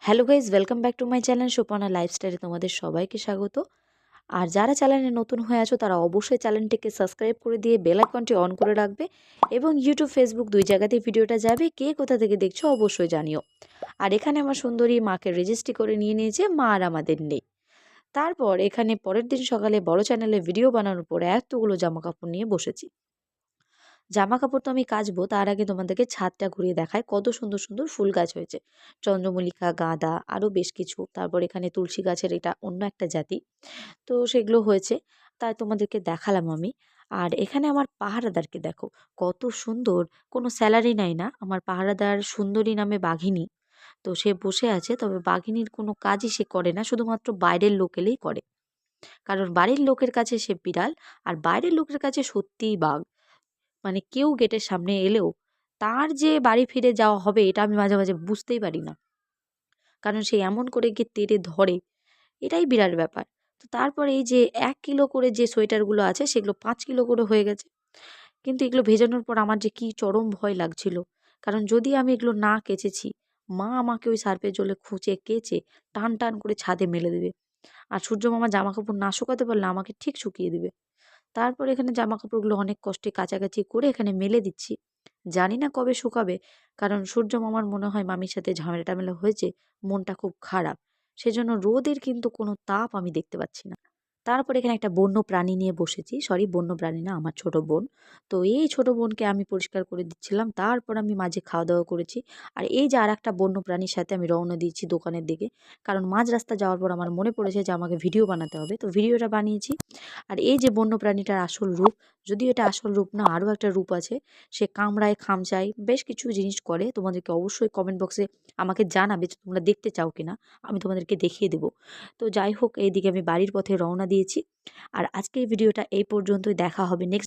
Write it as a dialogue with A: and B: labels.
A: Hello guys, welcome back to my channel Suparna লাইফস্টাইলে তোমাদের সবাইকে স্বাগত। আর যারা চ্যানেলে নতুন হয়ে আছো তারা অবশ্যই চ্যানেলটিকে সাবস্ক্রাইব করে দিয়ে বেল আইকনটি অন করে রাখবে এবং ইউটিউব ফেসবুক দুই জায়গাতেই ভিডিওটা যাবে। কে কোথা থেকে দেখছো অবশ্যই জানিও। আর এখানে আমার সুন্দরী মাকে রেজিস্ট্রি করে নিয়ে নিয়েছে, মা আর আমাদের নেই। তারপর এখানে পরের দিন সকালে বড় চ্যানেলে ভিডিও বানানোর পর এতগুলো জামা কাপড় নিয়ে বসেছি। জামা কাপড় তো আমি কাচবো, তার আগে তোমাদেরকে ছাদটা ঘুরিয়ে দেখায় কত সুন্দর সুন্দর ফুল গাছ হয়েছে। চন্দ্রমল্লিকা, গাঁদা, আরও বেশ কিছু। তারপর এখানে তুলসী গাছের, এটা অন্য একটা জাতি, তো সেগুলো হয়েছে, তাই তোমাদেরকে দেখালাম আমি। আর এখানে আমার পাহারাদারকে দেখো কত সুন্দর, কোনো স্যালারি নেয় না। আমার পাহারাদার সুন্দরী নামে বাঘিনী, তো সে বসে আছে। তবে বাঘিনীর কোনো কাজই সে করে না, শুধুমাত্র বাইরের লোক এলেই করে। কারণ বাড়ির লোকের কাছে সে বিড়াল, আর বাইরের লোকের কাছে সত্যিই বাঘ। মানে কেউ গেটের সামনে এলেও তার যে বাড়ি ফিরে যাওয়া হবে এটা আমি মাঝে মাঝে বুঝতেই পারি না। কারণ সে এমন করে গিয়ে তেড়ে ধরে, এটাই বিরাট ব্যাপার। তো তারপরে এই যে 1 কিলো করে যে সোয়েটারগুলো আছে সেগুলো 5 কিলো করে হয়ে গেছে। কিন্তু এগুলো ভেজানোর পর আমার যে কি চরম ভয় লাগছিল। কারণ যদি আমি এগুলো না কেচেছি, মা আমাকে ওই সার্ফের জলে খুঁচে কেচে টান টান করে ছাদে মেলে দেবে। আর সূর্য মামা জামা কাপড় না শুকাতে পারলে আমাকে ঠিক শুকিয়ে দিবে। তারপর এখানে জামা কাপড়গুলো অনেক কষ্টে কাচাকাচি করে এখানে মেলে দিচ্ছি। জানি না কবে শুকাবে, কারণ সূর্য মামার মনে হয় মামির সাথে ঝামেলা টামেলা হয়েছে, মনটা খুব খারাপ। সেজন্য রোদের কিন্তু কোনো তাপ আমি দেখতে পাচ্ছি না। তারপর এখানে একটা বন্য প্রাণী নিয়ে বসেছি, সরি বন্য প্রাণী না, আমার ছোট বোন। তো এই ছোট বোনকে আমি পরিষ্কার করে দিচ্ছিলাম, তারপর আমি মাঝে খাওয়া দাওয়া করেছি। আর এই যে আর একটা বন্য প্রাণীর সাথে আমি রওনা দিয়েছি দোকানের দিকে, কারণ মাঝ রাস্তা যাওয়ার পর আমার মনে পড়েছে যে আমাকে ভিডিও বানাতে হবে, তো ভিডিওটা বানিয়েছি। আর এই যে বন্য প্রাণীটার আসল রূপ, যদিও এটা আসল রূপ না, আরও একটা রূপ আছে। সে কামড়ায়, খামচায়, বেশ কিছু জিনিস করে। তোমাদেরকে অবশ্যই কমেন্ট বক্সে আমাকে জানাবে যে তোমরা দেখতে চাও কিনা, আমি তোমাদেরকে দেখিয়ে দেবো। তো যাই হোক, এইদিকে আমি বাড়ির পথে রওনা দিয়েছি। আর আজকের ভিডিওটা এই পর্যন্তই, দেখা হবে নেক্সট